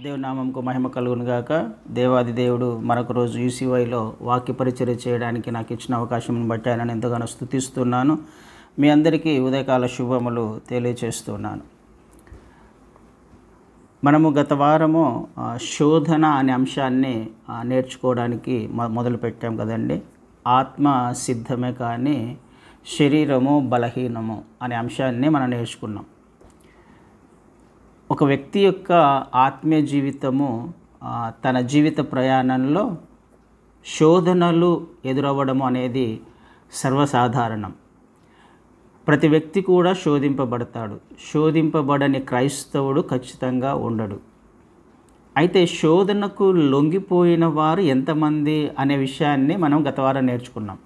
దేవుని నామంకు మహిమ కలుగును గాక. దేవాది దేవుడు మరొక రోజు యూసీవైలో వాక్య పరిచర్య చేయడానికి నాకు ఇచ్చిన అవకాశం బట్టి ఆయన ఎంతగానో స్తుతిస్తున్నాను. మీ అందరికీ ఉదయకాల శుభములు తెలియచేస్తున్నాను. మనము గత వారము శోధన అనే అంశాన్ని నేర్చుకోవడానికి మొదలు పెట్టాం కదండి. ఆత్మ సిద్ధమే కానీ శరీరము బలహీనము అనే అంశాన్ని మనం నేర్చుకున్నాం. ఒక వ్యక్తి యొక్క ఆత్మీయ జీవితము తన జీవిత ప్రయాణంలో శోధనలు ఎదురవ్వడము అనేది సర్వసాధారణం. ప్రతి వ్యక్తి కూడా శోధింపబడతాడు. శోధింపబడని క్రైస్తవుడు ఖచ్చితంగా ఉండడు. అయితే శోధనకు లొంగిపోయిన వారు ఎంతమంది అనే విషయాన్ని మనం గత వారం నేర్చుకున్నాం.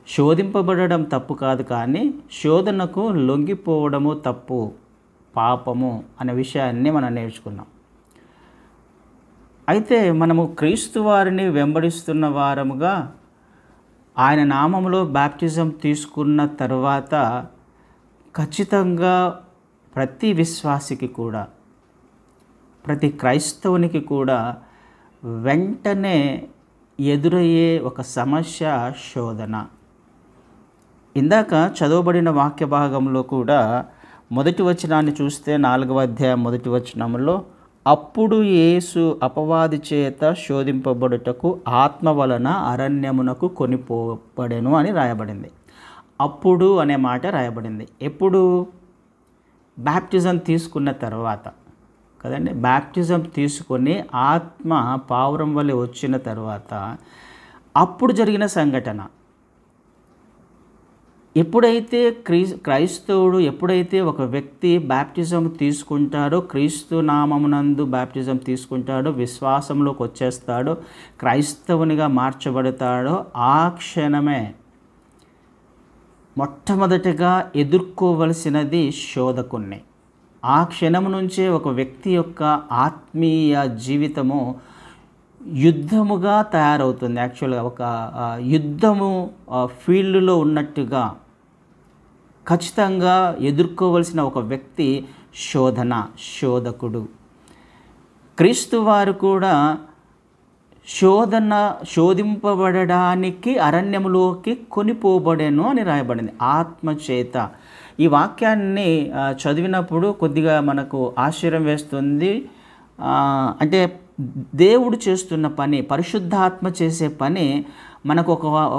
శోధింపబడడం తప్పు కాదు, కానీ శోధనకు లొంగిపోవడము తప్పు, పాపము అనే విషయాన్ని మనం నేర్చుకున్నాం. అయితే మనము క్రీస్తు వారిని వెంబడిస్తున్న వారముగా ఆయన నామములో బాప్టిజం తీసుకున్న తర్వాత ఖచ్చితంగా ప్రతి విశ్వాసికి కూడా, ప్రతి క్రైస్తవునికి కూడా వెంటనే ఎదురయ్యే ఒక సమస్య శోధన. ఇందాక చదవబడిన వాక్య భాగంలో కూడా మొదటి వచనాన్ని చూస్తే 4వ అధ్యాయం మొదటి వచనంలో, అప్పుడు యేసు అపవాది చేత శోధింపబడుటకు ఆత్మ వలన అరణ్యమునకు కొనిపోబడెను అని రాయబడింది. అప్పుడు అనే మాట రాయబడింది. ఎప్పుడు? బాప్టిజం తీసుకున్న తర్వాత కదండి. బాప్టిజం తీసుకొని ఆత్మ పావురం వలె వచ్చిన తర్వాత అప్పుడు జరిగిన సంఘటన. ఎప్పుడైతే క్రైస్తవుడు ఎప్పుడైతే ఒక వ్యక్తి బాప్టిజం తీసుకుంటాడో, క్రీస్తు నామమునందు బాప్టిజం తీసుకుంటాడో, విశ్వాసంలోకి వచ్చేస్తాడో, క్రైస్తవునిగా మార్చబడతాడో, ఆ క్షణమే మొట్టమొదటిగా ఎదుర్కోవలసినది శోధకుణ్ణి. ఆ క్షణం నుంచే ఒక వ్యక్తి యొక్క ఆత్మీయ జీవితము యుద్ధముగా తయారవుతుంది. యాక్చువల్గా ఒక యుద్ధము ఫీల్డ్లో ఉన్నట్టుగా ఖచ్చితంగా ఎదుర్కోవలసిన ఒక వ్యక్తి శోధకుడు. క్రీస్తు వారు కూడా శోధింపబడడానికి అరణ్యములోకి కొనిపోబడెను అని రాయబడింది ఆత్మచేత. ఈ వాక్యాన్ని చదివినప్పుడు కొద్దిగా మనకు ఆశ్చర్యం వేస్తుంది. అంటే దేవుడు చేస్తున్న పని, పరిశుద్ధాత్మ చేసే పని మనకు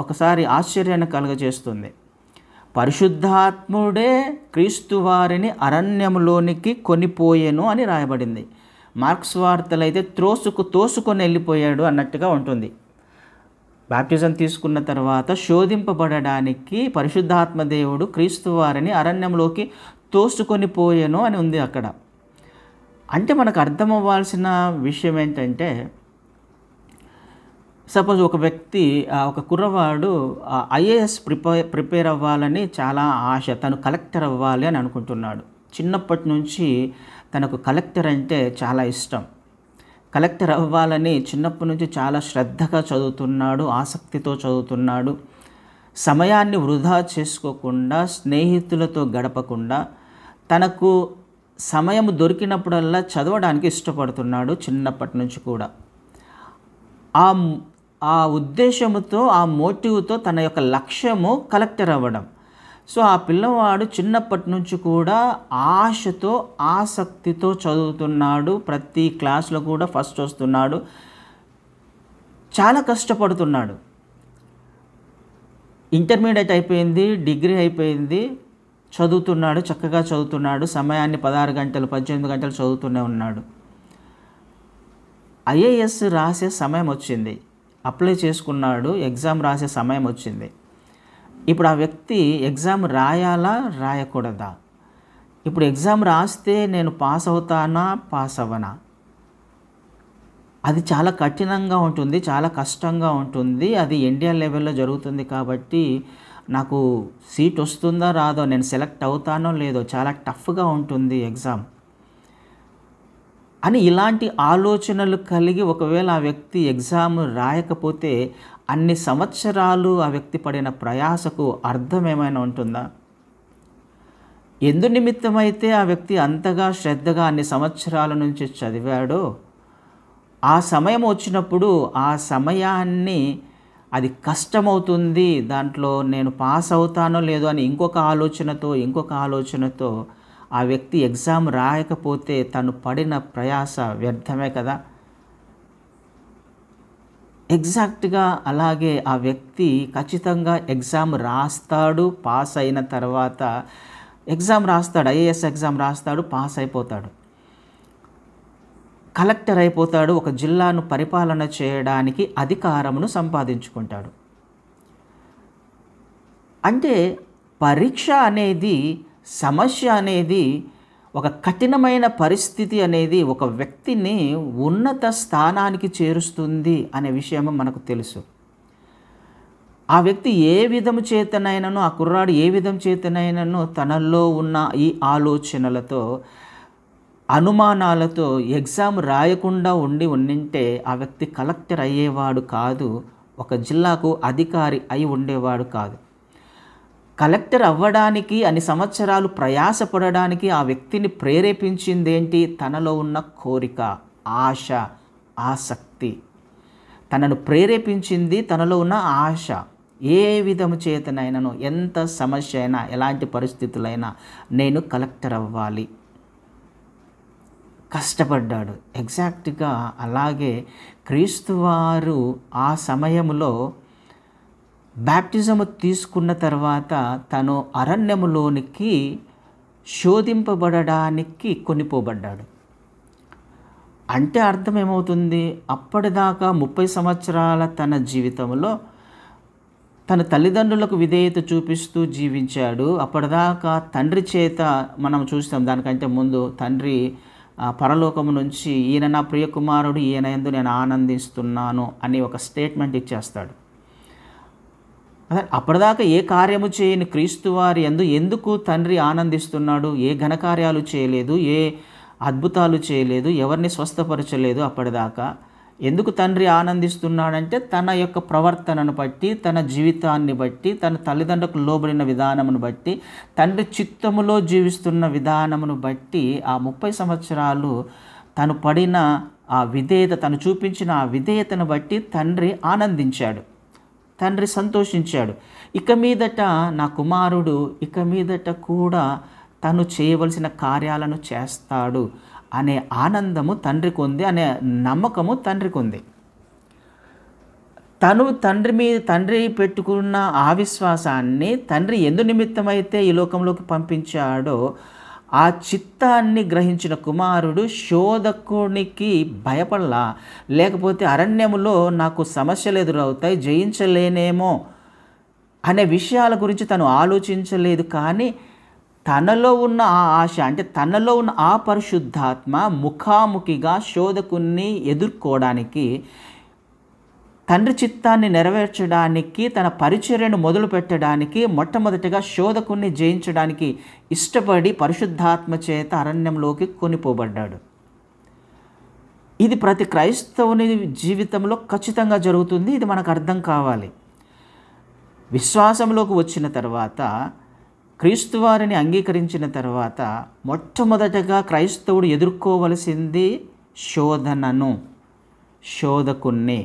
ఒకసారి ఆశ్చర్యాన్ని కలుగజేస్తుంది. పరిశుద్ధాత్ముడే క్రీస్తు వారిని అరణ్యములోనికి కొనిపోయేను అని రాయబడింది. మార్క్స్ వార్తలు అయితే తోసుకొని వెళ్ళిపోయాడు అన్నట్టుగా ఉంటుంది. బాప్టిజం తీసుకున్న తర్వాత శోధింపబడడానికి పరిశుద్ధాత్మ దేవుడు క్రీస్తు వారిని అరణ్యంలోకి తోసుకొని పోయేను అని ఉంది అక్కడ. అంటే మనకు అర్థమవ్వాల్సిన విషయం ఏంటంటే, సపోజ్ ఒక వ్యక్తి, ఒక కుర్రవాడు ఐఏఎస్ ప్రిపేర్ అవ్వాలని చాలా ఆశ, తను కలెక్టర్ అవ్వాలి అని అనుకుంటున్నాడు. చిన్నప్పటి నుంచి తనకు కలెక్టర్ అంటే చాలా ఇష్టం. కలెక్టర్ అవ్వాలని చిన్నప్పటి నుంచి చాలా శ్రద్ధగా చదువుతున్నాడు, ఆసక్తితో చదువుతున్నాడు. సమయాన్ని వృధా చేసుకోకుండా, స్నేహితులతో గడపకుండా, తనకు సమయం దొరికినప్పుడల్లా చదవడానికి ఇష్టపడుతున్నాడు చిన్నప్పటి నుంచి కూడా. ఆ ఉద్దేశంతో, ఆ మోటివ్తో తన యొక్క లక్ష్యము కలెక్టర్ అవ్వడం. సో ఆ పిల్లవాడు చిన్నప్పటి నుంచి కూడా ఆశతో, ఆసక్తితో చదువుతున్నాడు. ప్రతి క్లాస్లో కూడా ఫస్ట్ వస్తున్నాడు. చాలా కష్టపడుతున్నాడు. ఇంటర్మీడియట్ అయిపోయింది, డిగ్రీ అయిపోయింది, చదువుతున్నాడు, చక్కగా చదువుతున్నాడు. సమయాన్ని 16 గంటలు 18 గంటలు చదువుతూనే ఉన్నాడు. ఐఏఎస్ రాసే సమయం వచ్చింది, అప్లై చేసుకున్నాడు, ఎగ్జామ్ రాసే సమయం వచ్చింది. ఇప్పుడు ఆ వ్యక్తి ఎగ్జామ్ రాయాలా రాయకూడదా? ఇప్పుడు ఎగ్జామ్ రాస్తే నేను పాస్ అవుతానా పాస్ అవ్వనా? అది చాలా కఠినంగా ఉంటుంది, చాలా కష్టంగా ఉంటుంది. అది ఇండియా లెవెల్లో జరుగుతుంది కాబట్టి నాకు సీట్ వస్తుందా రాదో, నేను సెలెక్ట్ అవుతానో లేదో, చాలా టఫ్గా ఉంటుంది ఎగ్జామ్ అని ఇలాంటి ఆలోచనలు కలిగి ఒకవేళ ఆ వ్యక్తి ఎగ్జామ్ రాయకపోతే అన్ని సంవత్సరాలు ఆ వ్యక్తి పడిన ప్రయాసకు అర్థం ఏమైనా ఉంటుందా? ఎందు నిమిత్తమైతే ఆ వ్యక్తి అంతగా శ్రద్ధగా అన్ని సంవత్సరాల నుంచి చదివాడో, ఆ సమయం వచ్చినప్పుడు ఆ సమయాన్ని అది కష్టమవుతుంది, దాంట్లో నేను పాస్ అవుతానో లేదో అని ఇంకొక ఆలోచనతో ఆ వ్యక్తి ఎగ్జామ్ రాయకపోతే తను పడిన ప్రయాస వ్యర్థమే కదా. ఎగ్జాక్ట్‌గా అలాగే ఆ వ్యక్తి ఖచ్చితంగా ఎగ్జామ్ రాస్తాడు. పాస్ అయిన తర్వాత ఎగ్జామ్ రాస్తాడు. ఐఏఎస్ ఎగ్జామ్ రాస్తాడు, పాస్ అయిపోతాడు. కలెక్టర్ అయిపోతాడు. ఒక జిల్లాను పరిపాలన చేయడానికి అధికారమును సంపాదించుకుంటాడు. అంటే పరీక్ష అనేది, సమస్య అనేది, ఒక కఠినమైన పరిస్థితి అనేది ఒక వ్యక్తిని ఉన్నత స్థానానికి చేరుస్తుంది అనే విషయం మనకు తెలుసు. ఆ వ్యక్తి ఏ విధము చేతనైనను, ఆ కుర్రాడు ఏ విధం చేతనైనను తనలో ఉన్న ఈ ఆలోచనలతో, అనుమానాలతో ఎగ్జామ్ రాయకుండా ఉండింటే ఆ వ్యక్తి కలెక్టర్ అయ్యేవాడు కాదు, ఒక జిల్లాకు అధికారి అయి ఉండేవాడు కాదు. కలెక్టర్ అవ్వడానికి అన్ని సంవత్సరాలు ప్రయాసపడడానికి ఆ వ్యక్తిని ప్రేరేపించిందేంటి? తనలో ఉన్న కోరిక, ఆశ, ఆసక్తి. తనను ప్రేరేపించింది తనలో ఉన్న ఆశ. ఏ విధము చేతనైనను, ఎంత సమస్య అయినా, ఎలాంటి పరిస్థితులైనా నేను కలెక్టర్ అవ్వాలి. కష్టపడ్డాడు. ఎగ్జాక్ట్‌గా అలాగే క్రీస్తువారు ఆ సమయంలో బాప్టిజము తీసుకున్న తర్వాత తను అరణ్యములోనికి శోధింపబడడానికి కొనిపోబడ్డాడు. అంటే అర్థం ఏమవుతుంది? అప్పటిదాకా 30 సంవత్సరాల తన జీవితంలో తన తల్లిదండ్రులకు విధేయత చూపిస్తూ జీవించాడు. అప్పటిదాకా తండ్రి చేత మనం చూస్తాం, దానికంటే ముందు తండ్రి పరలోకము నుంచి ఈయన నా ప్రియ కుమారుడు, ఈయన యందు నేను ఆనందిస్తున్నాను అని ఒక స్టేట్మెంట్ ఇచ్చేస్తాడు. అప్పటిదాకా ఏ కార్యము చేయని క్రీస్తువారి యందు ఎందుకు తండ్రి ఆనందిస్తున్నాడు? ఏ ఘనకార్యాలు చేయలేదు, ఏ అద్భుతాలు చేయలేదు, ఎవరిని స్వస్థపరచలేదు. అప్పటిదాకా ఎందుకు తండ్రి ఆనందిస్తున్నాడంటే తన యొక్క ప్రవర్తనను బట్టి, తన జీవితాన్ని బట్టి, తన తల్లిదండ్రులకు లోబడిన విధానమును బట్టి, తండ్రి చిత్తములో జీవిస్తున్న విధానమును బట్టి ఆ 30 సంవత్సరాలు తను పడిన ఆ విధేయత, తను చూపించిన ఆ విధేయతను బట్టి తండ్రి ఆనందించాడు, తండ్రి సంతోషించాడు. ఇక మీదట నా కుమారుడు ఇక మీదట కూడా తను చేయవలసిన కార్యాలను చేస్తాడు అనే ఆనందము తండ్రికి ఉంది, అనే నమ్మకము తండ్రికి ఉంది. తను తండ్రి పెట్టుకున్న ఆ విశ్వాసాన్ని తండ్రి ఎందు నిమిత్తమైతే ఈ లోకంలోకి పంపించాడో ఆ చిత్తాన్ని గ్రహించిన కుమారుడు శోధకునికి భయపడలా. లేకపోతే అరణ్యములో నాకు సమస్యలు ఎదురవుతాయి, జయించలేనేమో అనే విషయాల గురించి తను ఆలోచించలేదు. కానీ తనలో ఉన్న ఆ ఆశ, అంటే తనలో ఉన్న ఆ పరిశుద్ధాత్మ ముఖాముఖిగా శోధకుని ఎదుర్కోవడానికి, తండ్రి చిత్తాన్ని నెరవేర్చడానికి, తన పరిచర్యను మొదలు పెట్టడానికి, మొట్టమొదటిగా శోధకుని జయించడానికి ఇష్టపడి పరిశుద్ధాత్మ చేత అరణ్యంలోకి కొనిపోబడ్డాడు. ఇది ప్రతి క్రైస్తవుని జీవితంలో ఖచ్చితంగా జరుగుతుంది. ఇది మనకు అర్థం కావాలి. విశ్వాసంలోకి వచ్చిన తర్వాత, క్రీస్తువారిని అంగీకరించిన తర్వాత మొట్టమొదటగా క్రైస్తవుడు ఎదుర్కోవలసింది శోధనను, శోధకుణ్ణి.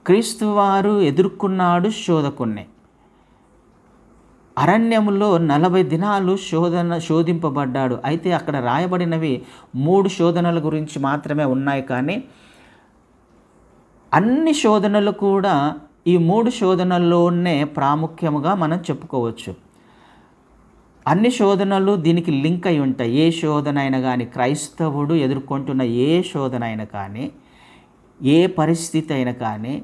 క్రీస్తువారు ఎదుర్కొన్నాడు శోధకుణ్ణి. అరణ్యములో 40 దినాలు శోధింపబడ్డాడు. అయితే అక్కడ రాయబడినవి 3 శోధనల గురించి మాత్రమే ఉన్నాయి. కానీ అన్ని శోధనలు కూడా ఈ 3 శోధనల్లోనే ప్రాముఖ్యముగా మనం చెప్పుకోవచ్చు. అన్ని శోధనలు దీనికి లింక్ అయి ఉంటాయి. ఏ శోధన అయినా కానీ, క్రైస్తవుడు ఎదుర్కొంటున్న ఏ శోధన అయినా కానీ, ఏ పరిస్థితి అయినా కానీ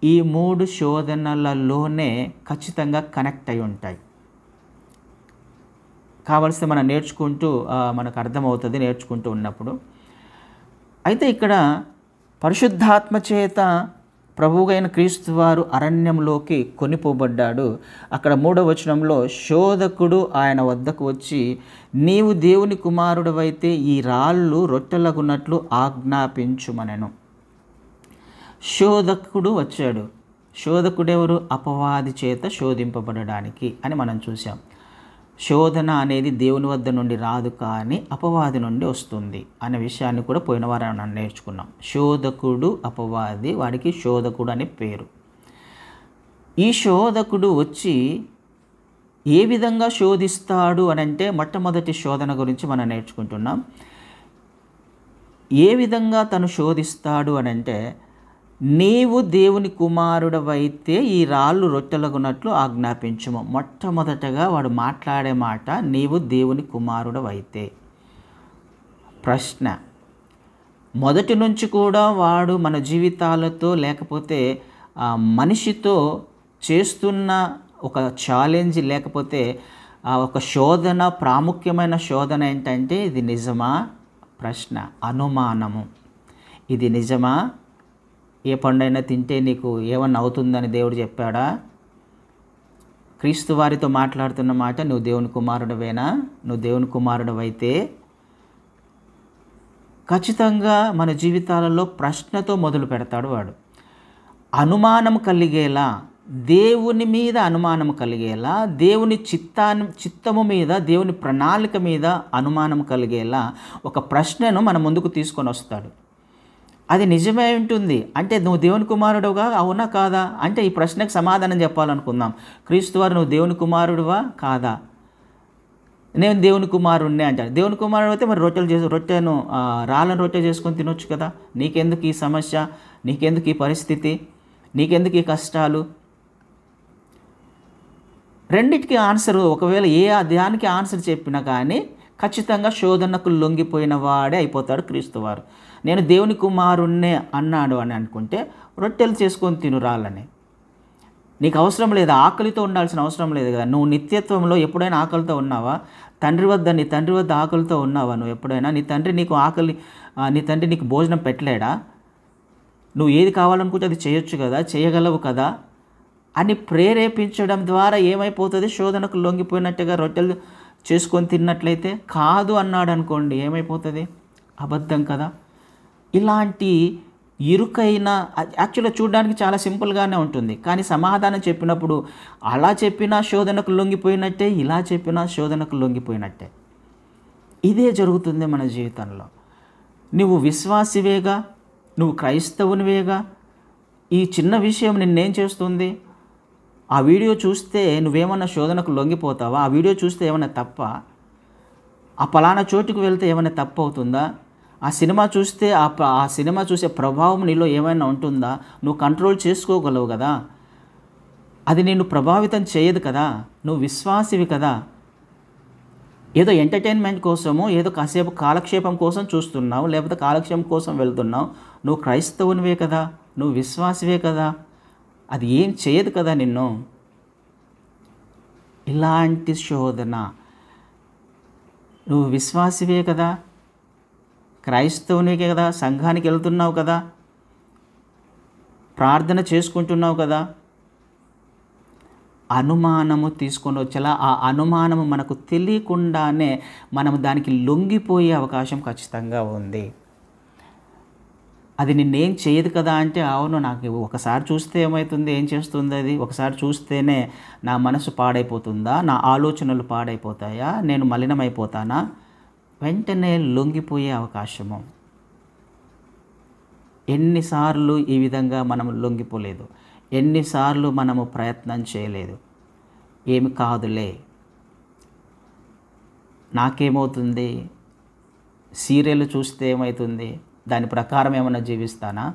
ఈ 3 శోధనలలోనే ఖచ్చితంగా కనెక్ట్ అయి ఉంటాయి. కావలసి మనం నేర్చుకుంటూ మనకు అర్థమవుతుంది నేర్చుకుంటూ ఉన్నప్పుడు. అయితే ఇక్కడ పరిశుద్ధాత్మ చేత ప్రభువైన క్రీస్తువారు అరణ్యంలోకి కొనిపోబడ్డాడు. అక్కడ 3వ వచనంలో శోధకుడు ఆయన వద్దకు వచ్చి, నీవు దేవుని కుమారుడవైతే ఈ రాళ్ళు రొట్టెలగున్నట్లు ఆజ్ఞాపించుమనెను. శోధకుడు వచ్చాడు. శోధకుడెవరు? అపవాది చేత శోధింపబడడానికి అని మనం చూసాం. శోధన అనేది దేవుని వద్ద నుండి రాదు కానీ అపవాది నుండి వస్తుంది అనే విషయాన్ని కూడా పోయిన వారం మనం నేర్చుకున్నాం. శోధకుడు అపవాది, వాడికి శోధకుడు అనే పేరు. ఈ శోధకుడు వచ్చి ఏ విధంగా శోధిస్తాడు అని అంటే, మొట్టమొదటి శోధన గురించి మనం నేర్చుకుంటున్నాం. ఏ విధంగా తను శోధిస్తాడు అని అంటే, నీవు దేవుని కుమారుడవైతే ఈ రాళ్ళు రొట్టెలగునట్లు ఆజ్ఞాపించుము. మొట్టమొదటగా వాడు మాట్లాడే మాట నీవు దేవుని కుమారుడవైతే. ప్రశ్న. మొదటి నుంచి కూడా వాడు మన జీవితాలతో లేకపోతే మనిషితో చేస్తున్న ఒక ఛాలెంజ్ లేకపోతే ఒక శోధన, ప్రాముఖ్యమైన శోధన ఏంటంటే ఇది నిజమా? ప్రశ్న. అనుమానము. ఇది నిజమా? ఏ పండైనా తింటే నీకు ఏమన్నా అవుతుందని దేవుడు చెప్పాడా? క్రీస్తు వారితో మాట్లాడుతున్న మాట నువ్వు దేవుని కుమారుడవేనా? నువ్వు దేవుని కుమారుడవైతే ఖచ్చితంగా మన జీవితాలలో ప్రశ్నతో మొదలు పెడతాడు వాడు. అనుమానం కలిగేలా, దేవుని మీద అనుమానం కలిగేలా, దేవుని చిత్తము మీద, దేవుని ప్రణాళిక మీద అనుమానం కలిగేలా ఒక ప్రశ్నను మన ముందుకు తీసుకొని వస్తాడు. అది నిజమే ఉంటుంది అంటే నువ్వు దేవుని కుమారుడుగా అవునా కాదా అంటే ఈ ప్రశ్నకు సమాధానం చెప్పాలనుకుందాం. క్రీస్తు వారు నువ్వు దేవుని కుమారుడువా కాదా? నేను దేవుని కుమారుడినే అంటాడు. దేవుని కుమారుడు అయితే మరి రొట్టెను రాళ్ళను రొట్టె చేసుకొని తినొచ్చు కదా. నీకెందుకు ఈ సమస్య? నీకెందుకు ఈ పరిస్థితి? నీకెందుకు ఈ కష్టాలు? రెండిటికి ఆన్సర్, ఒకవేళ దానికి ఆన్సర్ చెప్పినా కానీ ఖచ్చితంగా శోధనకు లొంగిపోయిన వాడే అయిపోతాడు క్రీస్తు వారు. నేను దేవుని కుమారుణ్ణే అన్నాడు అని అనుకుంటే రొట్టెలు చేసుకొని తినురాలని. నీకు అవసరం లేదు, ఆకలితో ఉండాల్సిన అవసరం లేదు కదా. నువ్వు నిత్యత్వంలో ఎప్పుడైనా ఆకలితో ఉన్నావా? నీ తండ్రి వద్ద ఆకలితో ఉన్నావా? నువ్వు ఎప్పుడైనా నీ తండ్రి నీకు భోజనం పెట్టలేడా? నువ్వు ఏది కావాలనుకుంటే అది చేయొచ్చు కదా, చేయగలవు కదా అని ప్రేరేపించడం ద్వారా ఏమైపోతుంది? శోధనకు లొంగిపోయినట్టుగా రొట్టెలు చేసుకొని తిన్నట్లయితే. కాదు అన్నాడు అనుకోండి, ఏమైపోతుంది? అబద్ధం కదా. ఇలాంటి ఇరుకైన, యాక్చువల్గా చూడడానికి చాలా సింపుల్గానే ఉంటుంది, కానీ సమాధానం చెప్పినప్పుడు అలా చెప్పినా శోధనకు లొంగిపోయినట్టే, ఇలా చెప్పినా శోధనకు లొంగిపోయినట్టే. ఇదే జరుగుతుంది మన జీవితంలో. నువ్వు విశ్వాసివేగా, నువ్వు క్రైస్తవునివేగా, ఈ చిన్న విషయం నిన్నేం చేస్తుంది? ఆ వీడియో చూస్తే నువ్వేమన్నా శోధనకు లొంగిపోతావా? ఆ వీడియో చూస్తే ఏమైనా తప్ప? ఆ పలానా చోటుకు వెళ్తే ఏమైనా తప్పు అవుతుందా? ఆ సినిమా చూస్తే ఆ సినిమా చూసే ప్రభావం నీలో ఏమైనా ఉంటుందా? నువ్వు కంట్రోల్ చేసుకోగలవు కదా. అది నిన్ను ప్రభావితం చేయదు కదా. నువ్వు విశ్వాసివి కదా. ఏదో ఎంటర్టైన్మెంట్ కోసము, ఏదో కాసేపు కాలక్షేపం కోసం చూస్తున్నావు, లేకపోతే కాలక్షేపం కోసం వెళ్తున్నావు. నువ్వు క్రైస్తవునివే కదా, నువ్వు విశ్వాసివే కదా. అది ఏం చేయదు కదా నిన్ను. ఇలాంటి శోధన, నువ్వు విశ్వాసివే కదా, క్రైస్తవునికే కదా, సంఘానికి వెళ్తున్నావు కదా, ప్రార్థన చేసుకుంటున్నావు కదా, అనుమానము తీసుకొని వచ్చేలా ఆ అనుమానము మనకు తెలియకుండానే మనము దానికి లొంగిపోయే అవకాశం ఖచ్చితంగా ఉంది. అది నిన్నేం చేయదు కదా అంటే, అవును నాకు ఒకసారి చూస్తే ఏమవుతుంది, ఏం చేస్తుంది అది? ఒకసారి చూస్తేనే నా మనసు పాడైపోతుందా? నా ఆలోచనలు పాడైపోతాయా? నేను మలినమైపోతానా? వెంటనే లొంగిపోయే అవకాశము. ఎన్నిసార్లు ఈ విధంగా మనం లొంగిపోలేదు, ఎన్నిసార్లు మనము ప్రయత్నం చేయలేదు. ఏమి కాదులే, నాకేమవుతుంది, సీరియల్ చూస్తే ఏమవుతుంది, దాని ప్రకారం ఏమైనా జీవిస్తానా?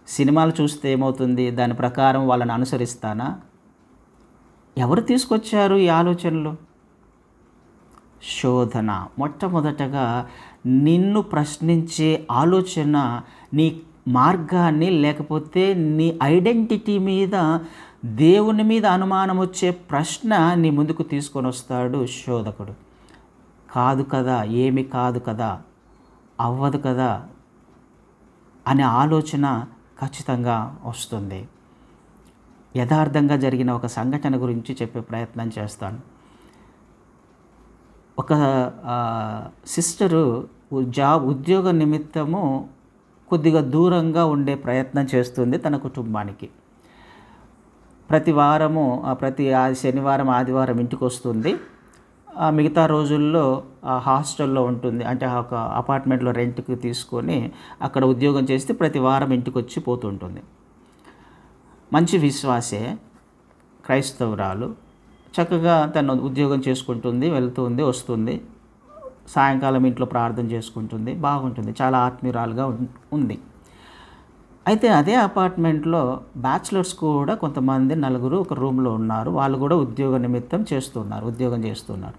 సినిమాలు చూస్తే ఏమవుతుంది, దాని ప్రకారం వాళ్ళని అనుసరిస్తానా? ఎవరు తీసుకొచ్చారు ఈ ఆలోచనలు? శోధన. మొట్టమొదటగా నిన్ను ప్రశ్నించే ఆలోచన, నీ మార్గాన్ని లేకపోతే నీ ఐడెంటిటీ మీద, దేవుని మీద అనుమానం వచ్చే ప్రశ్న నీ ముందుకు తీసుకొని వస్తాడు శోధకుడు. కాదు కదా, ఏమి కాదు కదా, అవ్వదు కదా అనే ఆలోచన ఖచ్చితంగా వస్తుంది. యథార్థంగా జరిగిన ఒక సంఘటన గురించి చెప్పే ప్రయత్నం చేస్తాను. ఒక సిస్టరు ఉద్యోగ నిమిత్తము కొద్దిగా దూరంగా ఉండే ప్రయత్నం చేస్తుంది తన కుటుంబానికి. ప్రతి శనివారం ఆదివారం ఇంటికి వస్తుంది. మిగతా రోజుల్లో హాస్టల్లో ఉంటుంది. అంటే ఒక అపార్ట్మెంట్లో రెంట్‌కి తీసుకొని అక్కడ ఉద్యోగం చేస్తే ప్రతి వారం ఇంటికొచ్చి పోతుంటుంది. మంచి విశ్వాసే, క్రైస్తవురాలు. చక్కగా తను ఉద్యోగం చేసుకుంటుంది, వెళ్తుంది, వస్తుంది. సాయంకాలం ఇంట్లో ప్రార్థన చేసుకుంటుంది. బాగుంటుంది. చాలా ఆత్మీయురాలుగా ఉంది. అయితే అదే అపార్ట్మెంట్లో బ్యాచిలర్స్ కూడా కొంతమంది నలుగురు ఒక రూమ్‌లో ఉన్నారు. వాళ్ళు కూడా ఉద్యోగ నిమిత్తం ఉద్యోగం చేస్తున్నారు.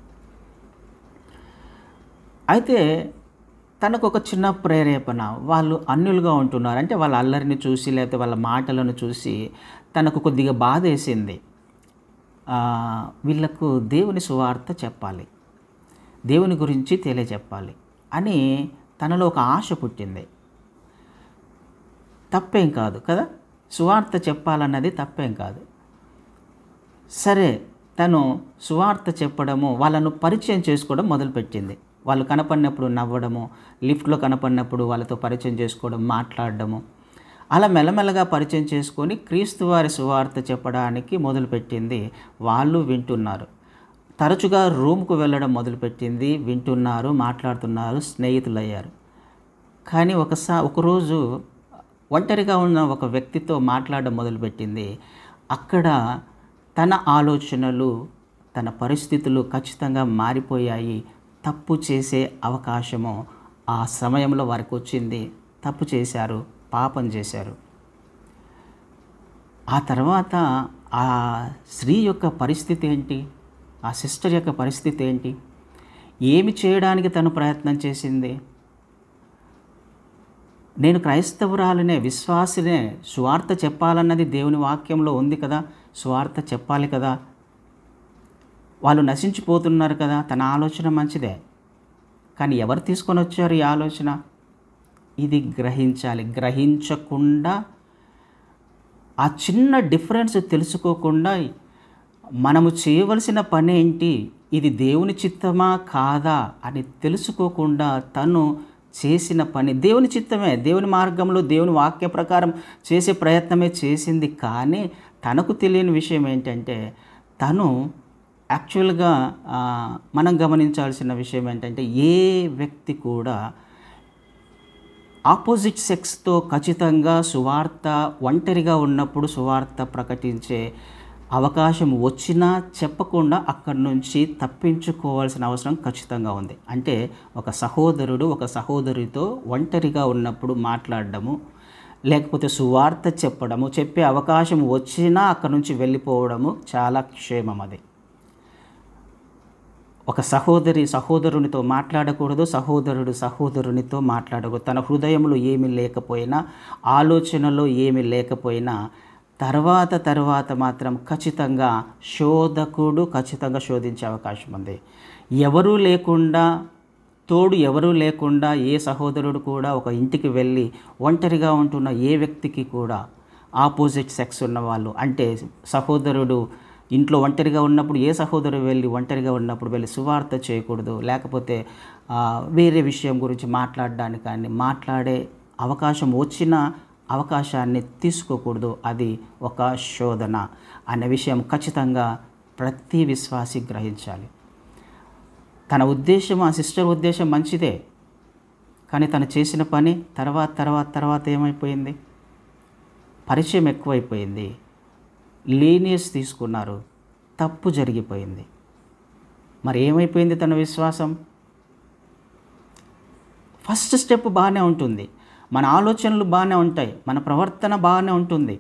అయితే తనకొక చిన్న ప్రేరేపణ. వాళ్ళు అన్యులుగా ఉంటున్నారు. అంటే వాళ్ళ అల్లరిని చూసి లేకపోతే వాళ్ళ మాటలను చూసి తనకు కొద్దిగా బాధేసింది. వీళ్ళకు దేవుని సువార్త చెప్పాలి, దేవుని గురించి తెలియజెప్పాలి అని తనలో ఒక ఆశ పుట్టింది. తప్పేం కాదు కదా, సువార్త చెప్పాలన్నది తప్పేం కాదు. సరే, తను సువార్త చెప్పడము, వాళ్ళను పరిచయం చేసుకోవడం మొదలుపెట్టింది. వాళ్ళు కనపడినప్పుడు నవ్వడము, లిఫ్ట్‌లో కనపడినప్పుడు వాళ్ళతో పరిచయం చేసుకోవడం, మాట్లాడడము, అలా మెల్లమెల్లగా పరిచయం చేసుకొని క్రీస్తు వారి సువార్త చెప్పడానికి మొదలుపెట్టింది. వాళ్ళు వింటున్నారు. తరచుగా రూమ్‌కు వెళ్ళడం మొదలుపెట్టింది. వింటున్నారు, మాట్లాడుతున్నారు, స్నేహితులయ్యారు. కానీ ఒకరోజు ఒంటరిగా ఉన్న ఒక వ్యక్తితో మాట్లాడడం మొదలుపెట్టింది. అక్కడ తన ఆలోచనలు, తన పరిస్థితులు ఖచ్చితంగా మారిపోయాయి. తప్పు చేసే అవకాశము ఆ సమయంలో వారికి వచ్చింది. తప్పు చేశారు, పాపం చేశారు. ఆ తర్వాత ఆ స్త్రీ యొక్క పరిస్థితి ఏంటి? ఆ సిస్టర్ యొక్క పరిస్థితి ఏంటి? ఏమి చేయడానికి తను ప్రయత్నం చేసింది? నేను క్రైస్తవురాలినే, విశ్వాసినే, సువార్త చెప్పాలన్నది దేవుని వాక్యంలో ఉంది కదా, సువార్త చెప్పాలి కదా, వాళ్ళు నశించిపోతున్నారు కదా. తన ఆలోచన మంచిదే, కానీ ఎవరు తీసుకొని వచ్చారు ఈ ఆలోచన? ఇది గ్రహించాలి. గ్రహించకుండా, ఆ చిన్న డిఫరెన్స్ తెలుసుకోకుండా మనము చేయవలసిన పని ఏంటి, ఇది దేవుని చిత్తమా కాదా అని తెలుసుకోకుండా తను చేసిన పని దేవుని చిత్తమే, దేవుని మార్గంలో దేవుని వాక్య ప్రకారం చేసే ప్రయత్నమే చేసింది. కానీ తనకు తెలియని విషయం ఏంటంటే, తను యాక్చువల్గా మనం గమనించాల్సిన విషయం ఏంటంటే, ఏ వ్యక్తి కూడా ఆపోజిట్ సెక్స్తో ఖచ్చితంగా సువార్త, ఒంటరిగా ఉన్నప్పుడు సువార్త ప్రకటించే అవకాశం వచ్చినా చెప్పకుండా అక్కడి నుంచి తప్పించుకోవాల్సిన అవసరం ఖచ్చితంగా ఉంది. అంటే ఒక సహోదరుడు ఒక సహోదరితో ఒంటరిగా ఉన్నప్పుడు మాట్లాడడము, లేకపోతే సువార్త చెప్పడము, చెప్పే అవకాశం వచ్చినా అక్కడి నుంచి వెళ్ళిపోవడము చాలా క్షేమం. అది ఒక సహోదరునితో మాట్లాడకూడదు, సహోదరుడు సహోదరునితో మాట్లాడకూడదు. తన హృదయంలో ఏమీ లేకపోయినా, ఆలోచనలో ఏమీ లేకపోయినా తర్వాత మాత్రం ఖచ్చితంగా శోధకుడు ఖచ్చితంగా శోధించే అవకాశం ఉంది. ఎవరూ లేకుండా, తోడు ఎవరూ లేకుండా ఏ సహోదరుడు కూడా ఒక ఇంటికి వెళ్ళి ఒంటరిగా ఉంటున్న ఏ వ్యక్తికి కూడా, ఆపోజిట్ సెక్స్ ఉన్నవాళ్ళు, అంటే సహోదరుడు ఇంట్లో ఒంటరిగా ఉన్నప్పుడు ఏ సహోదరుడు వెళ్ళి ఒంటరిగా ఉన్నప్పుడు వెళ్ళి సువార్త చేయకూడదు, లేకపోతే వేరే విషయం గురించి మాట్లాడడానికి కానీ, మాట్లాడే అవకాశం వచ్చిన అవకాశాన్ని తీసుకోకూడదు. అది ఒక శోధన అనే విషయం ఖచ్చితంగా ప్రతి విశ్వాసి గ్రహించాలి. తన ఉద్దేశం, ఆ సిస్టర్ ఉద్దేశం మంచిదే, కానీ తను చేసిన పని తర్వాత ఏమైపోయింది? పరిచయం ఎక్కువైపోయింది, లీనియస్ తీసుకున్నారు, తప్పు జరిగిపోయింది. మరి ఏమైపోయింది తన విశ్వాసం? ఫస్ట్ స్టెప్ బాగానే ఉంటుంది, మన ఆలోచనలు బాగానే ఉంటాయి, మన ప్రవర్తన బాగానే ఉంటుంది,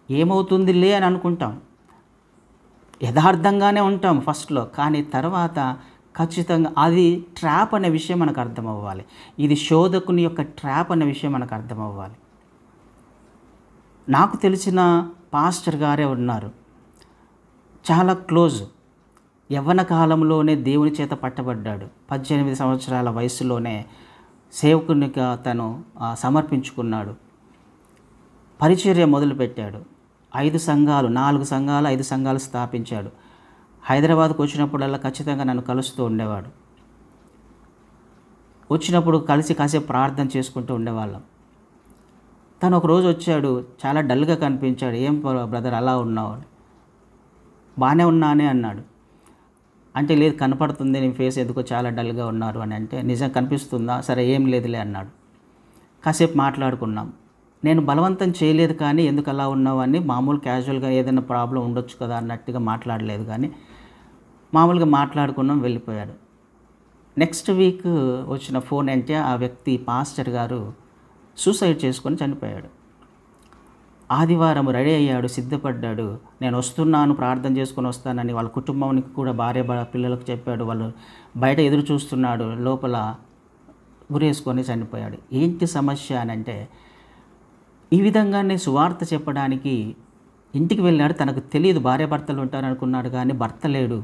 ఏమవుతుందిలే అని అనుకుంటాం, యథార్థంగానే ఉంటాం ఫస్ట్లో. కానీ తర్వాత ఖచ్చితంగా అది ట్రాప్ అనే విషయం మనకు అర్థం అవ్వాలి. ఇది శోధకుని యొక్క ట్రాప్ అనే విషయం మనకు అర్థం అవ్వాలి. నాకు తెలిసిన పాస్టర్ గారే ఉన్నారు, చాలా క్లోజ్. యవ్వన కాలంలోనే దేవుని చేత పట్టబడ్డాడు. 18 సంవత్సరాల వయసులోనే సేవకునిగా తను సమర్పించుకున్నాడు. పరిచర్య మొదలుపెట్టాడు. 4 సంఘాలు 5 సంఘాలు స్థాపించాడు. హైదరాబాద్కు వచ్చినప్పుడల్లా ఖచ్చితంగా నన్ను కలుస్తూ ఉండేవాడు. వచ్చినప్పుడు కలిసి కాసేపు ప్రార్థన చేసుకుంటూ ఉండేవాళ్ళం. తను ఒకరోజు వచ్చాడు, చాలా డల్గా కనిపించాడు. ఏం బ్రదర్ అలా ఉన్నావు? బాగానే ఉన్నానే అన్నాడు. అంటే లేదు కనపడుతుంది, నీ ఫేస్ ఎందుకో చాలా డల్గా ఉన్నారు అని అంటే, నిజం కనిపిస్తుందా? సరే ఏం లేదులే అన్నాడు. కాసేపు మాట్లాడుకున్నాం. నేను బలవంతం చేయలేదు కానీ ఎందుకు అలా ఉన్నావు అని మామూలు క్యాజువల్గా ఏదైనా ప్రాబ్లం ఉండొచ్చు కదా అన్నట్టుగా మాట్లాడలేదు కానీ మామూలుగా మాట్లాడుకున్నాం, వెళ్ళిపోయాడు. నెక్స్ట్ వీక్ వచ్చిన ఫోన్ అంటే ఆ వ్యక్తి పాస్టర్ గారు సూసైడ్ చేసుకొని చనిపోయాడు. ఆదివారం రెడీ అయ్యాడు, సిద్ధపడ్డాడు. నేను వస్తున్నాను, ప్రార్థన చేసుకొని వస్తానని వాళ్ళ కుటుంబానికి కూడా భార్య పిల్లలకు చెప్పాడు. వాళ్ళు బయట ఎదురు చూస్తున్నాడు, లోపల గురేసుకొని చనిపోయాడు. ఏంటి సమస్య అని అంటే, ఈ విధంగానే సువార్త చెప్పడానికి ఇంటికి వెళ్ళాడు. తనకు తెలియదు భార్యాభర్తలు ఉంటారనుకున్నాడు కానీ భర్త లేడు.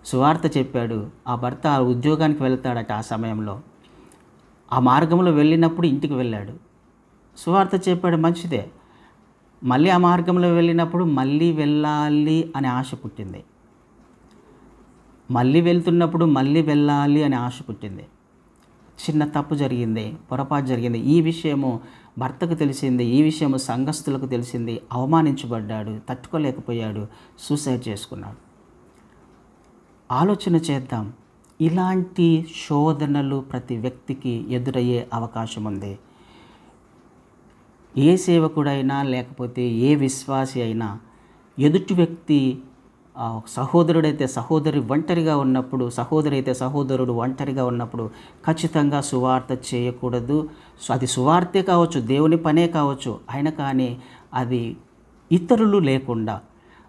సువార్త చెప్పాడు. ఆ భర్త ఆ ఉద్యోగానికి వెళ్తాడట. ఆ సమయంలో ఆ మార్గంలో వెళ్ళినప్పుడు ఇంటికి వెళ్ళాడు, సువార్త చెప్పాడు, మంచిదే. మళ్ళీ ఆ మార్గంలో వెళ్ళినప్పుడు మళ్ళీ వెళ్ళాలి అనే ఆశ పుట్టింది. మళ్ళీ వెళ్తున్నప్పుడు మళ్ళీ వెళ్ళాలి అనే ఆశ పుట్టింది. చిన్న తప్పు జరిగింది, పొరపాటు జరిగింది. ఈ విషయము భర్తకు తెలిసింది, ఈ విషయము సంఘస్థులకు తెలిసింది. అవమానించబడ్డాడు, తట్టుకోలేకపోయాడు, సూసైడ్ చేసుకున్నాడు. ఆలోచన చేద్దాం. ఇలాంటి శోధనలు ప్రతి వ్యక్తికి ఎదురయ్యే అవకాశం ఉంది. ఏ సేవకుడైనా లేకపోతే ఏ విశ్వాసి అయినా ఎదుటి వ్యక్తి సహోదరుడైతే సహోదరి ఒంటరిగా ఉన్నప్పుడు, సహోదరి అయితే సహోదరుడు ఒంటరిగా ఉన్నప్పుడు ఖచ్చితంగా సువార్త చేయకూడదు. అది సువార్తే కావచ్చు, దేవుని పనే కావచ్చు. అయినా కానీ అది ఇతరులు లేకుండా,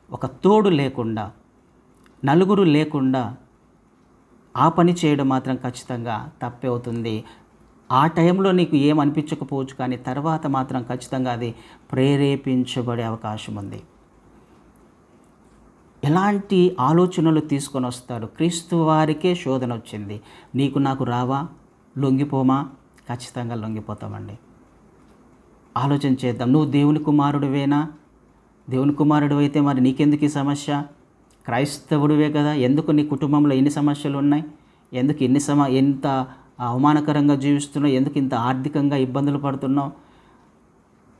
ఒక తోడు లేకుండా, నలుగురు లేకుండా ఆ పని చేయడం మాత్రం ఖచ్చితంగా తప్పే అవుతుంది. ఆ టైంలో నీకు ఏమనిపించకపోవచ్చు కానీ తర్వాత మాత్రం ఖచ్చితంగా అది ప్రేరేపించబడే అవకాశం ఉంది. ఎలాంటి ఆలోచనలు తీసుకొని వస్తాడు? క్రీస్తు వారికే శోధన వచ్చింది, నీకు నాకు రావా? లొంగిపోమా? ఖచ్చితంగా లొంగిపోతామండి. ఆలోచన చేద్దాం. నువ్వు దేవుని కుమారుడివేనా? దేవుని కుమారుడు అయితే మరి నీకెందుకు ఈ సమస్య? క్రైస్తవుడివే కదా, ఎందుకు నీ కుటుంబంలో ఎన్ని సమస్యలు ఉన్నాయి? ఎందుకు ఎంత అవమానకరంగా జీవిస్తున్నావు? ఎందుకు ఇంత ఆర్థికంగా ఇబ్బందులు పడుతున్నావు?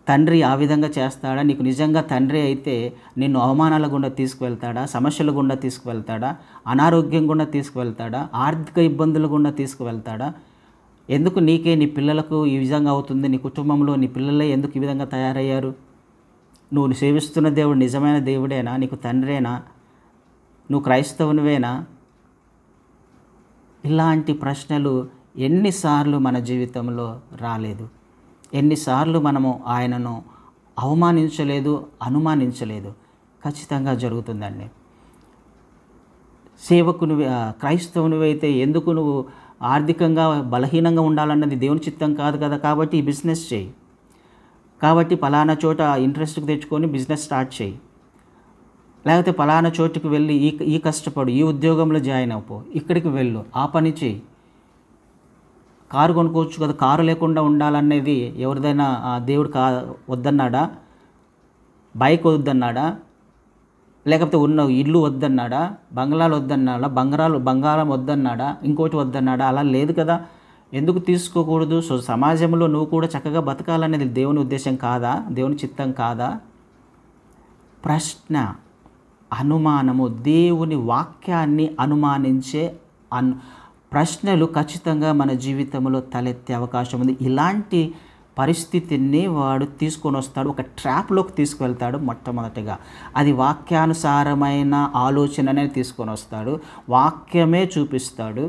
తండ్రి ఆ విధంగా చేస్తాడా? నీకు నిజంగా తండ్రి అయితే నిన్ను అవమానాల గుండా తీసుకువెళ్తాడా? సమస్యల గుండా తీసుకువెళ్తాడా? అనారోగ్యం గుండా తీసుకువెళ్తాడా? ఆర్థిక ఇబ్బందుల గుండా తీసుకువెళ్తాడా? ఎందుకు నీకే, నీ పిల్లలకు ఈ విధంగా అవుతుంది? నీ కుటుంబంలో నీ పిల్లలే ఎందుకు ఈ విధంగా తయారయ్యారు? నువ్వు సేవిస్తున్న దేవుడు నిజమైన దేవుడేనా? నీకు తండ్రేనా? నువ్వు క్రైస్తవునివేనా? ఇలాంటి ప్రశ్నలు ఎన్నిసార్లు మన జీవితంలో రాలేదు? ఎన్నిసార్లు మనము ఆయనను అవమానించలేదు, అనుమానించలేదు? ఖచ్చితంగా జరుగుతుందండి. క్రైస్తవునివైతే ఎందుకు నువ్వు ఆర్థికంగా బలహీనంగా ఉండాలన్నది దేవుని చిత్తం కాదు కదా, కాబట్టి ఈ బిజినెస్ చేయి, కాబట్టి పలానా చోట ఇంట్రెస్ట్కి తెచ్చుకొని బిజినెస్ స్టార్ట్ చేయి, లేకపోతే పలానా చోటుకు వెళ్ళి ఈ కష్టపడు, ఈ ఉద్యోగంలో జాయిన్ అయిపో, ఇక్కడికి వెళ్ళు, ఆ పని చేయి. కారు కొనుక్కోవచ్చు కదా, కారు లేకుండా ఉండాలనేది ఎవరిదైనా దేవుడు వద్దన్నాడా? బైక్ వద్దన్నాడా? లేకపోతే ఉన్న ఇల్లు వద్దన్నాడా? బంగ్లాలు వద్దన్నాడా? బంగారం వద్దన్నాడా? ఇంకోటి వద్దన్నాడా? అలా లేదు కదా. ఎందుకు తీసుకోకూడదు? సో సమాజంలో నువ్వు కూడా చక్కగా బతకాలనేది దేవుని ఉద్దేశం కాదా? దేవుని చిత్తం కాదా? ప్రశ్న, అనుమానము, దేవుని వాక్యాన్ని అనుమానించే ప్రశ్నలు ఖచ్చితంగా మన జీవితంలో తలెత్తే అవకాశం ఉంది. ఇలాంటి పరిస్థితిని వాడు తీసుకొని వస్తాడు, ఒక ట్రాప్లోకి తీసుకువెళ్తాడు. మొట్టమొదటిగా అది వాక్యానుసారమైన ఆలోచననే తీసుకొని వస్తాడు, వాక్యమే చూపిస్తాడు.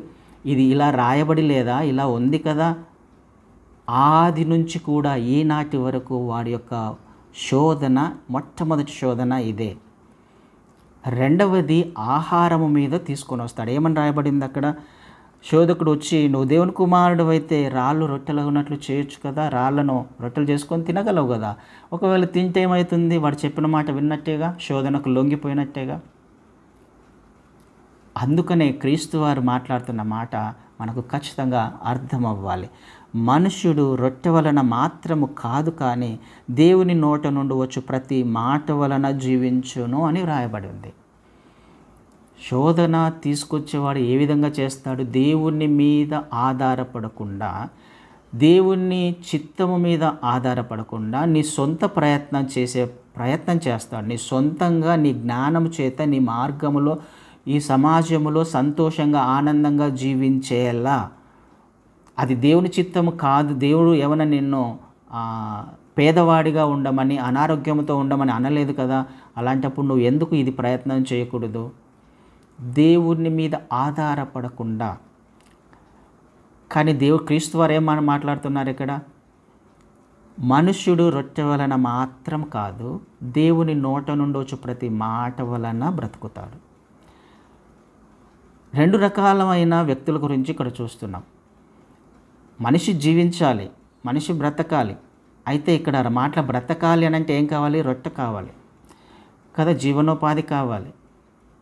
ఇది ఇలా రాయబడి లేదా, ఇలా ఉంది కదా. ఆది నుంచి కూడా ఈనాటి వరకు వాడి యొక్క శోధన, మొట్టమొదటి శోధన ఇదే. రెండవది ఆహారము మీద తీసుకొని వస్తాడు. ఏమని రాయబడింది అక్కడ? శోధకుడు వచ్చి, నువ్వు దేవుని కుమారుడు అయితే రాళ్ళు రొట్టెలు ఉన్నట్లు చేయొచ్చు కదా, రాళ్లను రొట్టెలు చేసుకొని తినగలవు కదా. ఒకవేళ తింటే ఏమవుతుంది? వాడు చెప్పిన మాట విన్నట్టేగా, శోధనకు లొంగిపోయినట్టేగా. అందుకనే క్రీస్తు వారు మాట్లాడుతున్న మాట మనకు ఖచ్చితంగా అర్థం అవ్వాలి. మనుష్యుడు రొట్టె వలన మాత్రము కాదు కానీ దేవుని నోట నుండి వచ్చు ప్రతి మాట వలన జీవించును అని వ్రాయబడి ఉంది. శోధన తీసుకొచ్చేవాడు ఏ విధంగా చేస్తాడు? దేవుని మీద ఆధారపడకుండా, దేవుని చిత్తము మీద ఆధారపడకుండా నీ సొంత ప్రయత్నం చేస్తాడు. నీ సొంతంగా నీ జ్ఞానము చేత నీ మార్గములో ఈ సమాజంలో సంతోషంగా ఆనందంగా జీవించేలా. అది దేవుని చిత్తము కాదు. దేవుడు ఏమైనా నిన్ను పేదవాడిగా ఉండమని, అనారోగ్యంతో ఉండమని అనలేదు కదా. అలాంటప్పుడు నువ్వు ఎందుకు ఇది ప్రయత్నం చేయకూడదు? దేవుని మీద ఆధారపడకుండా. కానీ క్రీస్తు వారు ఏమని మాట్లాడుతున్నారు ఇక్కడ? మనుష్యుడు రొట్టె వలన మాత్రం కాదు, దేవుని నోట నుండి వచ్చి ప్రతి మాట వలన బ్రతుకుతాడు. 2 రకాలమైన వ్యక్తుల గురించి ఇక్కడ చూస్తున్నాం. మనిషి జీవించాలి, మనిషి బ్రతకాలి. అయితే ఇక్కడ బ్రతకాలి అని అంటే ఏం కావాలి? రొట్టె కావాలి కదా, జీవనోపాధి కావాలి,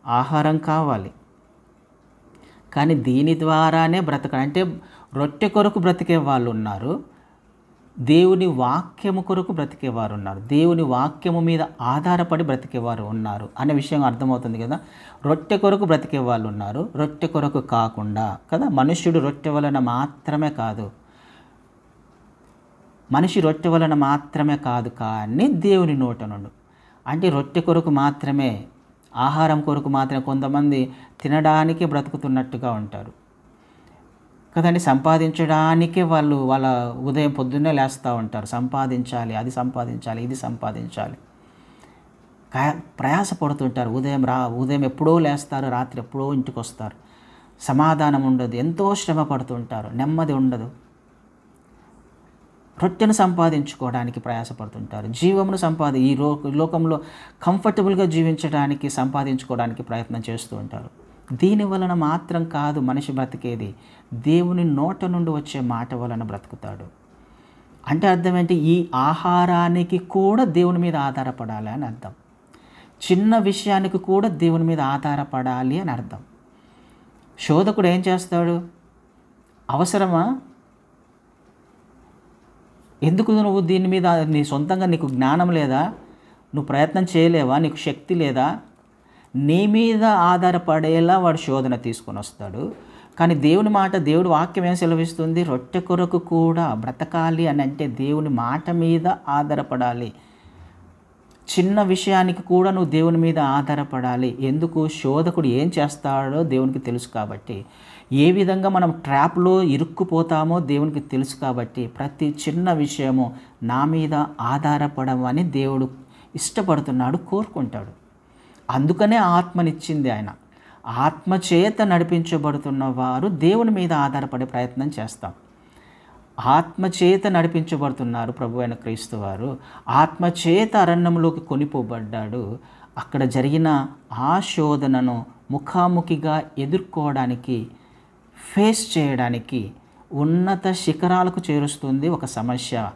ఆహారం కావాలి. కానీ దీని ద్వారానే బ్రతకాలి. అంటే రొట్టె కొరకు బ్రతికే వాళ్ళు ఉన్నారు, దేవుని వాక్యము కొరకు బ్రతికేవారు ఉన్నారు, దేవుని వాక్యము మీద ఆధారపడి బ్రతికేవారు ఉన్నారు అనే విషయం అర్థమవుతుంది కదా. రొట్టె కొరకు బ్రతికే వాళ్ళు ఉన్నారు, రొట్టె కొరకు కాకుండా కదా. మనుష్యుడు రొట్టె వలన మాత్రమే కాదు, మనిషి రొట్టె వలన మాత్రమే కాదు, కానీ దేవుని నోట నుండి. అంటే రొట్టె కొరకు మాత్రమే, ఆహారం కొరకు మాత్రమే. కొంతమంది తినడానికే బ్రతుకుతున్నట్టుగా ఉంటారు కదండి. సంపాదించడానికే వాళ్ళ ఉదయం పొద్దున్నే లేస్తూ ఉంటారు. సంపాదించాలి, అది సంపాదించాలి, ఇది సంపాదించాలి, ప్రయాసపడుతుంటారు. ఉదయం ఎప్పుడో లేస్తారు, రాత్రి ఎప్పుడో ఇంటికి వస్తారు. సమాధానం ఉండదు, ఎంతో శ్రమ పడుతుంటారు, నెమ్మది ఉండదు. రొట్టెను సంపాదించుకోవడానికి ప్రయాసపడుతుంటారు, జీవమును ఈ లోకంలో కంఫర్టబుల్గా జీవించడానికి సంపాదించుకోవడానికి ప్రయత్నం చేస్తూ ఉంటారు. దీని వలన మాత్రం కాదు మనిషి బ్రతికేది, దేవుని నోట నుండి వచ్చే మాట వలన బ్రతుకుతాడు. అంటే అర్థం ఏంటి? ఈ ఆహారానికి కూడా దేవుని మీద ఆధారపడాలి అని అర్థం. చిన్న విషయానికి కూడా దేవుని మీద ఆధారపడాలి అని అర్థం. శోధకుడు ఏం చేస్తాడు? అవసరమా? ఎందుకు నువ్వు దీని మీద నీ సొంతంగా నీకు జ్ఞానం లేదా? నువ్వు ప్రయత్నం చేయలేవా? నీకు శక్తి లేదా? నీ మీద ఆధారపడేలా వాడు శోధన తీసుకొని వస్తాడు. కానీ దేవుని మాట, దేవుడి వాక్యం ఏం సెలవిస్తుంది? రొట్టె కొరకు కూడా బ్రతకాలి అని అంటే దేవుని మాట మీద ఆధారపడాలి. చిన్న విషయానికి కూడా నువ్వు దేవుని మీద ఆధారపడాలి. ఎందుకు? శోధకుడు ఏం చేస్తాడో దేవునికి తెలుసు కాబట్టి, ఏ విధంగా మనం ట్రాప్లో ఇరుక్కుపోతామో దేవునికి తెలుసు కాబట్టి, ప్రతి చిన్న విషయము నా మీద ఆధారపడమని దేవుడు ఇష్టపడుతున్నాడు, కోరుకుంటాడు. అందుకనే ఆత్మనిచ్చింది ఆయన. ఆత్మచేత నడిపించబడుతున్న వారు దేవుని మీద ఆధారపడే ప్రయత్నం చేస్తాం. ఆత్మచేత నడిపించబడుతున్నారు ప్రభు అయిన క్రీస్తు వారు. ఆత్మచేత అరణ్యంలోకి కొనిపోబడ్డాడు. అక్కడ జరిగిన ఆ శోధనను ముఖాముఖిగా ఎదుర్కోవడానికి, ఫేస్ చేయడానికి ఉన్నత శిఖరాలకు చేరుస్తుంది ఒక సమస్య.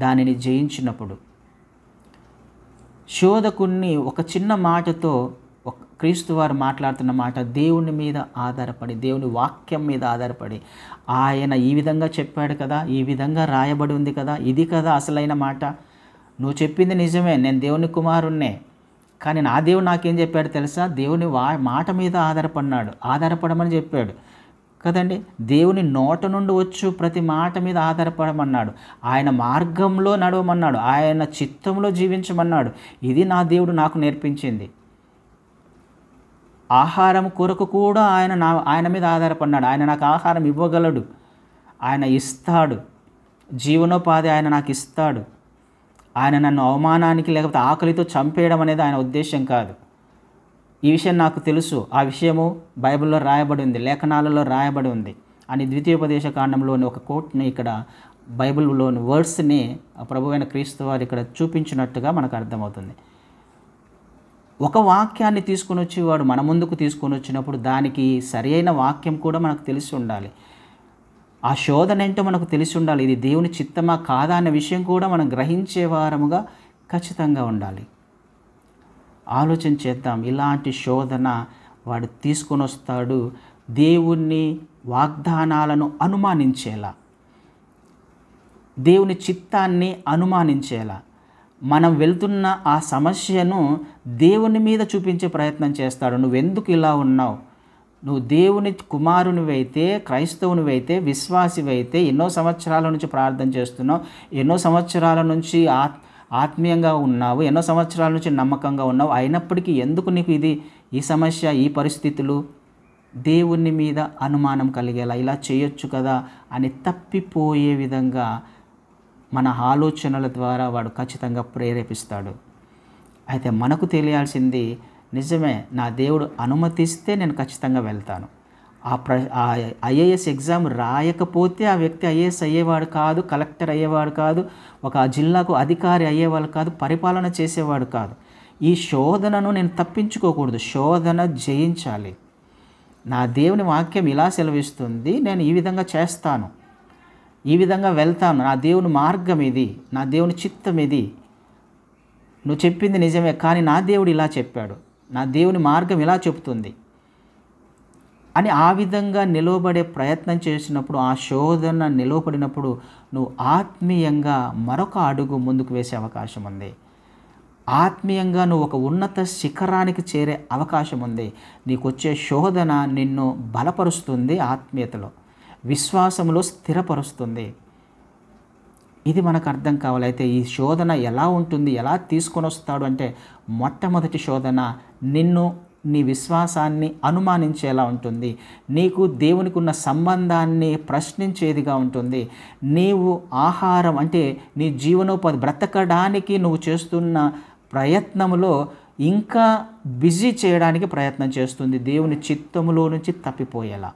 దానిని జయించినప్పుడు శోధకుణ్ణి ఒక చిన్న మాటతో, క్రీస్తు వారు మాట్లాడుతున్న మాట దేవుని మీద ఆధారపడి, దేవుని వాక్యం మీద ఆధారపడి, ఆయన ఈ విధంగా చెప్పాడు కదా, ఈ విధంగా రాయబడి ఉంది కదా, ఇది కదా అసలైన మాట, నువ్వు చెప్పింది నిజమే, నేను దేవుని కుమారుణ్ణే, కానీ నా దేవుడు నాకేం చెప్పాడు తెలుసా? దేవుని మాట మీద ఆధారపడమని చెప్పాడు కదండి. దేవుని నోట నుండి వచ్చు ప్రతి మాట మీద ఆధారపడమన్నాడు. ఆయన మార్గంలో నడవమన్నాడు, ఆయన చిత్తంలో జీవించమన్నాడు. ఇది నా దేవుడు నాకు నేర్పించింది. ఆహారం కొరకు కూడా ఆయన మీద ఆధారపడినాడు. ఆయన నాకు ఆహారం ఇవ్వగలడు, ఆయన ఇస్తాడు, జీవనోపాధి ఆయన నాకు ఇస్తాడు. ఆయన నన్ను అవమానానికి లేకపోతే ఆకలితో చంపేయడం అనేది ఆయన ఉద్దేశం కాదు. ఈ విషయం నాకు తెలుసు, ఆ విషయము బైబిల్లో రాయబడి ఉంది, లేఖనాలలో రాయబడి ఉంది అని ద్వితీయోపదేశ కాండంలోని ఒక కోట్ని ఇక్కడ బైబిల్లోని వర్డ్స్ని ప్రభువైన క్రీస్తు వారు ఇక్కడ చూపించినట్టుగా మనకు అర్థమవుతుంది. ఒక వాక్యాన్ని తీసుకొని వచ్చి వాడు మన ముందుకు తీసుకొని వచ్చినప్పుడు దానికి సరి అయిన వాక్యం కూడా మనకు తెలిసి ఉండాలి. ఆ శోధన ఏంటో మనకు తెలిసి ఉండాలి. ఇది దేవుని చిత్తమా కాదా అనే విషయం కూడా మనం గ్రహించే వారముగా ఖచ్చితంగా ఉండాలి. ఆలోచన చేద్దాం. ఇలాంటి శోధన వాడు తీసుకొని వస్తాడు దేవుని వాగ్దానాలను అనుమానించేలా, దేవుని చిత్తాన్ని అనుమానించేలా. మనం వెళ్తున్న ఆ సమస్యను దేవుని మీద చూపించే ప్రయత్నం చేస్తాడు. నువ్వెందుకు ఇలా ఉన్నావు? నువ్వు దేవుని కుమారునివైతే, క్రైస్తవునివైతే, విశ్వాసివైతే, ఎన్నో సంవత్సరాల నుంచి ప్రార్థన చేస్తున్నావు, ఎన్నో సంవత్సరాల నుంచి ఆత్మీయంగా ఉన్నావు, ఎన్నో సంవత్సరాల నుంచి నమ్మకంగా ఉన్నావు, అయినప్పటికీ ఎందుకు నీకు ఈ సమస్య, ఈ పరిస్థితులు? దేవుని మీద అనుమానం కలిగేలా, ఇలా చేయొచ్చు కదా అని తప్పిపోయే విధంగా మన ఆలోచనల ద్వారా వాడు ఖచ్చితంగా ప్రేరేపిస్తాడు. అయితే మనకు తెలియాల్సింది, నిజమే, నా దేవుడు అనుమతిస్తే నేను ఖచ్చితంగా వెళ్తాను. ఆ ఐఏఎస్ ఎగ్జామ్ రాయకపోతే ఆ వ్యక్తి ఐఏఎస్ అయ్యేవాడు కాదు, కలెక్టర్ అయ్యేవాడు కాదు, ఒక జిల్లాకు అధికారి అయ్యేవాడు కాదు, పరిపాలన చేసేవాడు కాదు. ఈ శోధనను నేను తప్పించుకోకూడదు, శోధన జయించాలి. నా దేవుని వాక్యం ఇలా సెలవిస్తుంది, నేను ఈ విధంగా చేస్తాను, ఈ విధంగా వెళ్తాను, నా దేవుని మార్గం ఇది, నా దేవుని చిత్తం ఇది. నువ్వు చెప్పింది నిజమే, కానీ నా దేవుడు ఇలా చెప్పాడు, నా దేవుని మార్గం ఇలా చెప్తుంది అని ఆ విధంగా నిలవబడే ప్రయత్నం చేసినప్పుడు, ఆ శోధన నిలవబడినప్పుడు నువ్వు ఆత్మీయంగా మరొక అడుగు ముందుకు వేసే అవకాశం ఉంది. ఆత్మీయంగా నువ్వు ఒక ఉన్నత శిఖరానికి చేరే అవకాశం ఉంది. నీకు వచ్చే శోధన నిన్ను బలపరుస్తుంది, ఆత్మీయతలో, విశ్వాసంలో స్థిరపరుస్తుంది. ఇది మనకు అర్థం కావాలి. అయితే ఈ శోధన ఎలా ఉంటుంది, ఎలా తీసుకొని వస్తాడు అంటే, మొట్టమొదటి శోధన నిన్ను, నీ విశ్వాసాన్ని అనుమానించేలా ఉంటుంది, నీకు దేవునికి ఉన్న సంబంధాన్ని ప్రశ్నించేదిగా ఉంటుంది. నీవు ఆహారం అంటే నీ జీవనోపాధి బ్రతకడానికి నువ్వు చేస్తున్న ప్రయత్నంలో ఇంకా బిజీ చేయడానికి ప్రయత్నం చేస్తుంది, దేవుని చిత్తములో నుంచి తప్పిపోయేలా.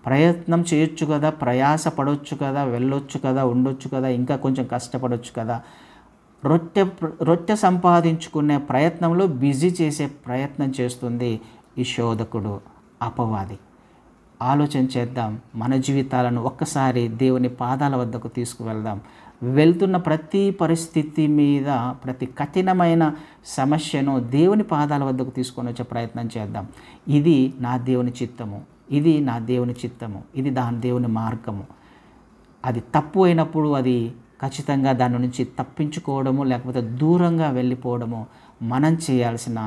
ప్రయత్నం చేయొచ్చు కదా, ప్రయాస పడవచ్చు కదా, వెళ్ళొచ్చు కదా, ఉండొచ్చు కదా, ఇంకా కొంచెం కష్టపడవచ్చు కదా, రొట్టె సంపాదించుకునే ప్రయత్నంలో బిజీ చేసే ప్రయత్నం చేస్తుంది ఈ శోధకుడు, అపవాది. ఆలోచన చేద్దాం, మన జీవితాలను ఒక్కసారి దేవుని పాదాల వద్దకు తీసుకువెళ్దాం. వెళ్తున్న ప్రతి పరిస్థితి మీద, ప్రతి కఠినమైన సమస్యను దేవుని పాదాల వద్దకు తీసుకొని వచ్చే ప్రయత్నం చేద్దాం. ఇది నా దేవుని చిత్తము, ఇది నా దేవుని చిత్తము, ఇది దేవుని మార్గము. అది తప్పు అయినప్పుడు అది ఖచ్చితంగా దాని నుంచి తప్పించుకోవడము, లేకపోతే దూరంగా వెళ్ళిపోవడము మనం చేయాల్సిన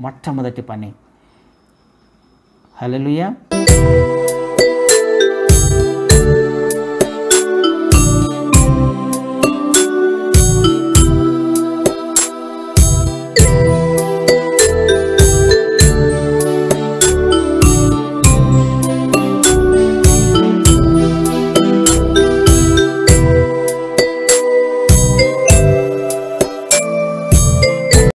మొట్టమొదటి పని. హల్లెలూయా.